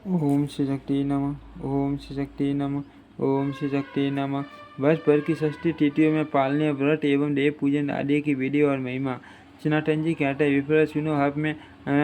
ओम श्री शक्ति नमः। ओम श्री शक्ति नमः। ओम श्री शक्ति नमः। वर्ष भर की षष्ठी तिथियों में पालनीय व्रत एवं देव पूजन आदि की विधि और महिमा। सनातन जी कहते हैं, विप्र सुनो, अब मैं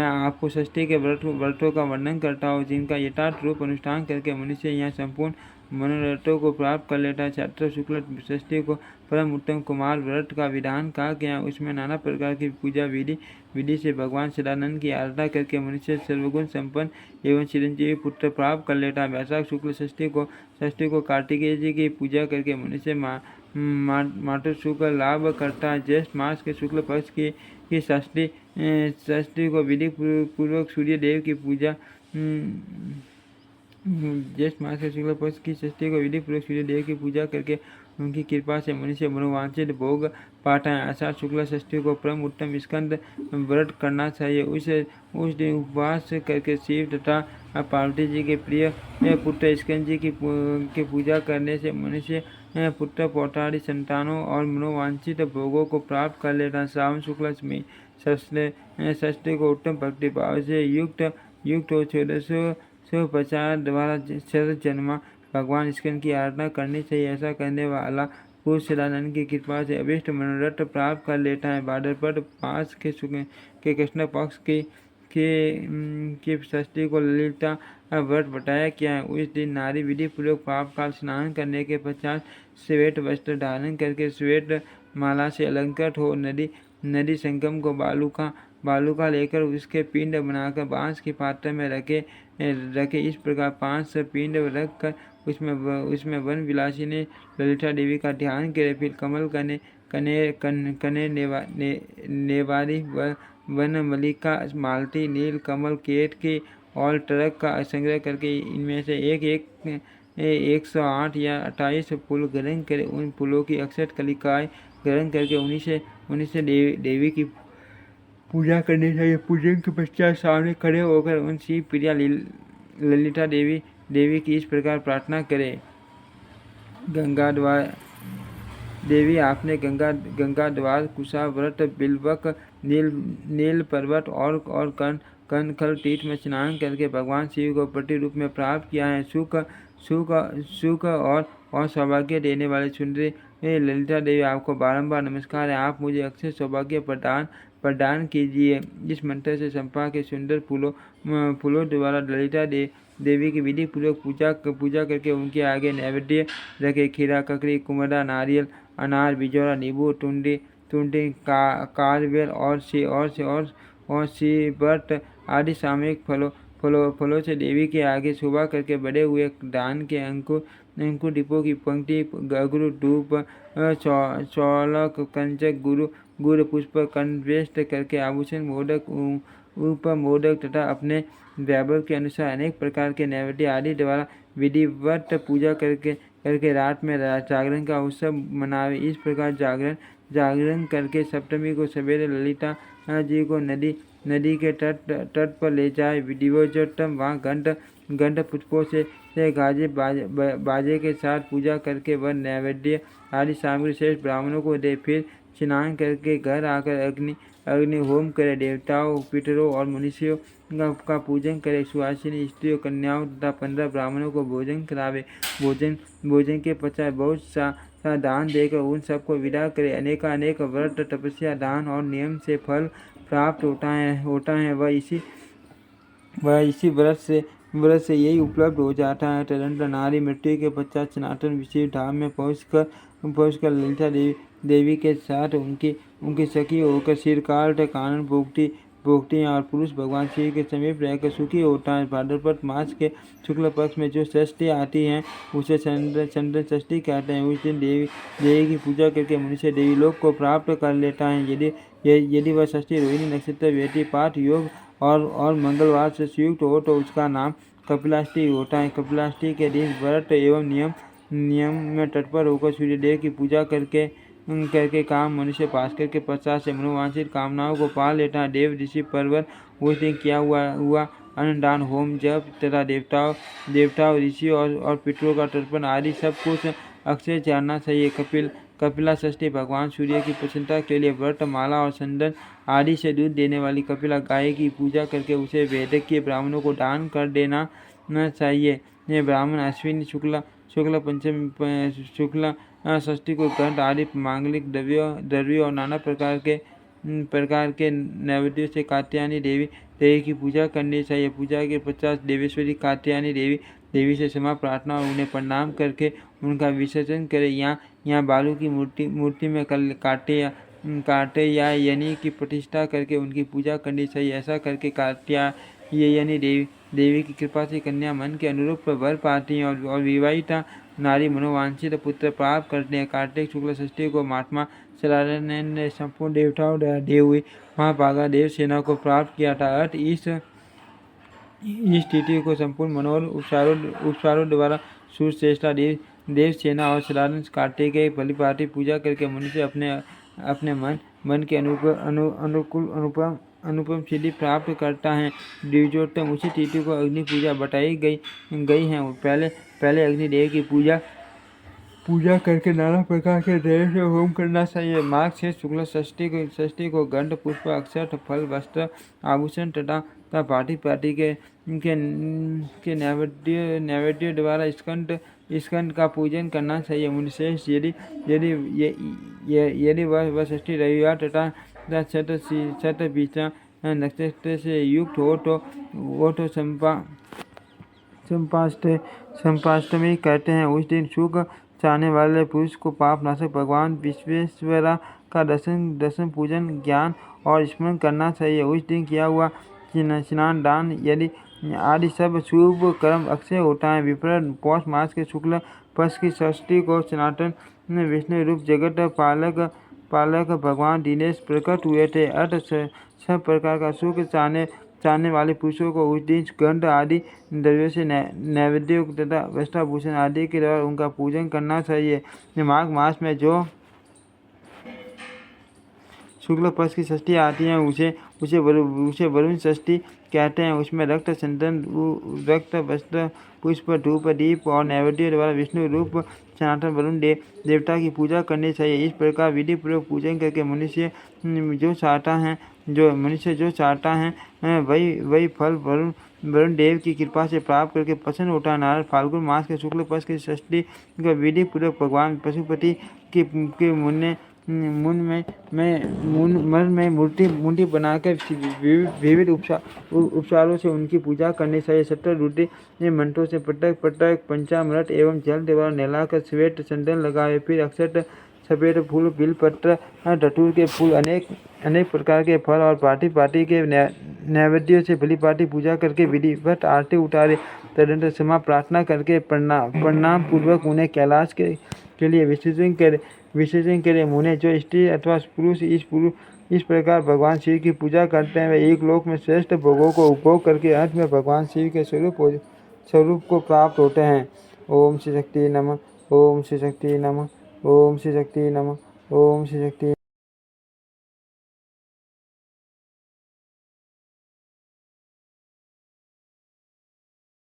आपको षष्ठी के व्रतों का वर्णन करता हूँ, जिनका यथार्थ रूप अनुष्ठान करके मनुष्य यहाँ संपूर्ण मनोरथों को प्राप्त कर लेता है। चैत्र शुक्ल षष्ठी को परम उत्तम कुमार व्रत का विधान कहा गया। उसमें नाना प्रकार की पूजा विधि से भगवान सदानंद की आराधना करके मनुष्य सर्वगुण संपन्न एवं चिरंजीवी पुत्र प्राप्त कर लेता है। वैशाख शुक्ल षष्ठी को कार्तिकेय जी की पूजा करके मनुष्य मातृ सुख लाभ करता है। ज्येष्ठ मास के शुक्ल पक्ष की षष्ठी को विधि पूर्वक सूर्य देव की पूजा ज्येष्ठ मास के शुक्ल पक्ष की षष्ठी को विधि पूर्वक सूर्य देव की पूजा करके उनकी कृपा से मनुष्य मनोवांछित भोग पाता है। आषाढ़ शुक्ल षष्ठी को परम उत्तम स्कंद व्रत करना चाहिए। उस दिन उपवास करके शिव तथा पार्वती जी के प्रिय पुत्र स्कंद जी की पूजा करने से मनुष्य पुत्र पौत्रादि संतानों और मनोवांछित भोगों को प्राप्त कर लेता है। श्रावण शुक्ल षष्ठी को उत्तम भक्ति भाव से युक्त हो 1450 द्वारा शरद जन्मा भगवान स्कंद की आराधना करनी चाहिए। ऐसा करने वाला पुरुष सदानंद की कृपा से अभिष्ट मनोरथ प्राप्त कर लेता है। भाद्रपद मास के कृष्ण पक्ष की षष्ठी को ललिता व्रत बताया गया है। उस दिन नारी विधि पूर्वक पाप काल स्नान करने के पश्चात श्वेत वस्त्र धारण करके श्वेत माला से अलंकृत हो नदी संगम को बालूका लेकर उसके पिंड बनाकर बांस के पात्र में रखे। इस प्रकार 5 पिंड रखकर उसमें वन विलासी ने ललिता देवी का ध्यान करे। फिर कमल कने नेवारी वन मल्लिका मालती नील कमल केतकी और टरक का संग्रह करके इनमें से 108 या 28 फूल ग्रहण करे। उन फूलों की अक्षत कलिकाएं ग्रहण करके उन्हीं से देवी की पूजा करनी चाहिए। पूजन के पश्चात सामने खड़े होकर उन शिव प्रिया ललिता देवी की इस प्रकार प्रार्थना करें। गंगा द्वार देवी, आपने गंगा द्वार कुशा व्रत बिल्वक नील पर्वत और कनखल तीर्थ में स्नान करके भगवान शिव को प्रति रूप में प्राप्त किया है। सुख और सौभाग्य देने वाले सुंदरी ललिता देवी, आपको बारंबार नमस्कार है। आप मुझे अक्षय सौभाग्य प्रदान कीजिए। इस मंत्र से चंपा के सुंदर फूलों द्वारा ललिता देवी की विधि पूर्वक पूजा करके उनके आगे नैवेद्य रखे। खीरा, ककड़ी, कुमड़ा, नारियल, अनार, बिजौरा, नींबू, टुंडी, कारवेल और सीबर्ट आदि सामयिक फलों से देवी के आगे शोभा करके बड़े हुए धान के अंकुर दीपों की पंक्ति, गगरू, धूप, चौलक, कंचक, गुड़ पुष्प कंवेष्ट करके आभूषण, मोदक, मोदक तथा अपने वैभव के अनुसार अनेक प्रकार के नैवेद्य आदि द्वारा विधिवत पूजा करके रात में जागरण का उत्सव मनावे। इस प्रकार जागरण करके सप्तमी को सवेरे ललिता जी को नदी के तट पर ले जाए। विधिवोच्चतम वहाँ घंट पुष्पों से गाजे बाजे के साथ पूजा करके वह नैवेद्य आदि सामग्री शेष ब्राह्मणों को दे। फिर स्नान करके घर आकर अग्नि होम करे। देवताओं, पितरों और मनुष्यों का पूजन करे। सुहासिनी स्त्रियों, कन्याओं तथा 15 ब्राह्मणों को भोजन करावे। भोजन के पश्चात बहुत सा दान देकर उन सबको विदा करे। अनेक व्रत, तपस्या, दान और नियम से फल प्राप्त होता है। वह इसी व्रत से यही उपलब्ध हो जाता है। तदनंतर नारी मृत्यु के पश्चात सनातन विशिव धाम में पहुंचकर ललिता देवी के साथ उनकी सखी होकर चिरकाल तक आनंद भोगती हैं और पुरुष भगवान शिव के समीप रहकर सुखी होता है। भाद्रपद मास के शुक्ल पक्ष में जो षष्ठी आती है उसे चंद्र षष्ठी कहते हैं। उस दिन देवी की पूजा करके मनुष्य देवी लोक को प्राप्त कर लेता है। यदि वह षष्ठी रोहिणी नक्षत्र व्यतिपात योग और मंगलवार से संयुक्त हो तो उसका नाम कपिलाष्टमी होता है। कपिलाष्टमी के दिन व्रत एवं नियम में तत्पर होकर सूर्यदेव की पूजा करके काम मनुष्य पास्कर के पश्चात से मनोवांछित कामनाओं को पा लेता है। देव ऋषि पर्वत उस दिन किया हुआ अन्नदान, होम, जप तथा देवताओं ऋषियों और पितरों का तर्पण आदि सब कुछ अक्षय जानना चाहिए। कपिला षष्ठी भगवान सूर्य की प्रसन्नता के लिए व्रत, माला और चंदन आदि से दूध देने वाली कपिला गाय की पूजा करके उसे वेदज्ञ ब्राह्मणों को दान कर देना न चाहिए। ये ब्राह्मण अश्विनी शुक्ला पंचमी शुक्ला षष्ठी को घंट आदि मांगलिक द्रव्यों और नाना प्रकार के नैवेद्यों से कात्यायनी देवी की पूजा करनी चाहिए। पूजा के 50 देवेश्वरी कात्यायनी देवी से क्षमा प्रार्थना और उन्हें प्रणाम करके उनका विसर्जन करें। यहाँ बालू की मूर्ति में काटे या यानी की प्रतिष्ठा करके उनकी पूजा करनी चाहिए। ऐसा करके कात्यायनी देवी की कृपा से कन्या मन के अनुरूप वर पाती हैं और विवाहिता नारी मनोवांछित पुत्र प्राप्त करते हैं। कार्तिक शुक्ल षष्ठी को महात्मा सदानंद ने संपूर्ण देवताओं द्वारा दिए हुए महाभागा देव सेना को प्राप्त किया था। अर्थ इस तिथि को संपूर्ण मनोहर उपचारों द्वारा सुश्रेष्ठा देव सेना और सदानंद कार्तिकेय परिपाटी पूजा करके मनुष्य अपने मन के अनुपम सिद्धि प्राप्त करता है। द्विजोत्तम उसी तिथि को अग्नि पूजा बताई गई है। पहले अग्निदेव की पूजा करके नाना प्रकार के द्रव्य से होम करना चाहिए। माघ से शुक्ल षष्ठी को गंध पुष्प अक्षत फल वस्त्र आभूषण तथा पाटी के नैवेद्य द्वारा स्कंद का पूजन करना चाहिए। मुनिश्रेष्ठ यदि वह षष्ठी रविवार तथा शतभिषा नक्षत्र से युक्त हो तो संपाष्टमी कहते हैं। उस दिन सुख चाहने वाले पुरुष को पापनाशक भगवान विश्वेश्वरा का दर्शन पूजन ज्ञान और स्मरण करना चाहिए। उस दिन किया हुआ स्नान दान यदि आदि सब शुभ कर्म अक्षय होता है। विप्र पौष मास के शुक्ल पक्ष की षष्ठी को सनातन विष्णु रूप जगत पालक भगवान दिनेश प्रकट हुए थे। अर्थ सब प्रकार का सुख चाहने वाले पुरुषों को उस दिन गंध आदि द्रव्यों से नैवेद्य तथा वस्त्राभूषण आदि के द्वारा उनका पूजन करना चाहिए। माघ मास में जो शुक्ल पक्ष की षष्ठी आती है उसे वरुण षष्ठी कहते हैं। उसमें रक्त चंदन रक्त वस्त्र पुष्प धूप दीप और नैवेद्य द्वारा विष्णु रूप सनातन वरुण देवता की पूजा करनी चाहिए। इस प्रकार विधि पूर्वक पूजन करके मनुष्य जो चाहता है वही फल वरुण देव की कृपा से प्राप्त करके प्रसन्न होता है। नारद फाल्गुन मास के शुक्ल पक्ष की षष्ठी का विधि पूर्वक भगवान पशुपति के मन में मूर्ति बनाकर विविध उपचारों से उनकी पूजा करनी चाहिए। 17 रुद्र मंत्रों से प्रत्येक पंचामृत एवं जल द्वारा नहलाकर श्वेत चंदन लगाए। फिर अक्षत सफेद फूल बिलपत्र धतूर के फूल अनेक प्रकार के फल और पाटी के नैवेद्यों से भलीभांति पूजा करके विधिवत आरती उतारे। तदनंतर क्षमा प्रार्थना करके प्रणाम पूर्वक उन्हें कैलाश के लिए विसर्जन करे। मुने जो स्त्री अथवा पुरुष इस प्रकार भगवान शिव की पूजा करते हैं वे एक लोक में श्रेष्ठ भोगों को उपभोग करके अंत में भगवान शिव के स्वरूप को प्राप्त होते हैं। ओम श्री शक्ति नमः। ओम श्री शक्ति नमः। ओम श्री शक्ति नमः। ओम श्री शक्ति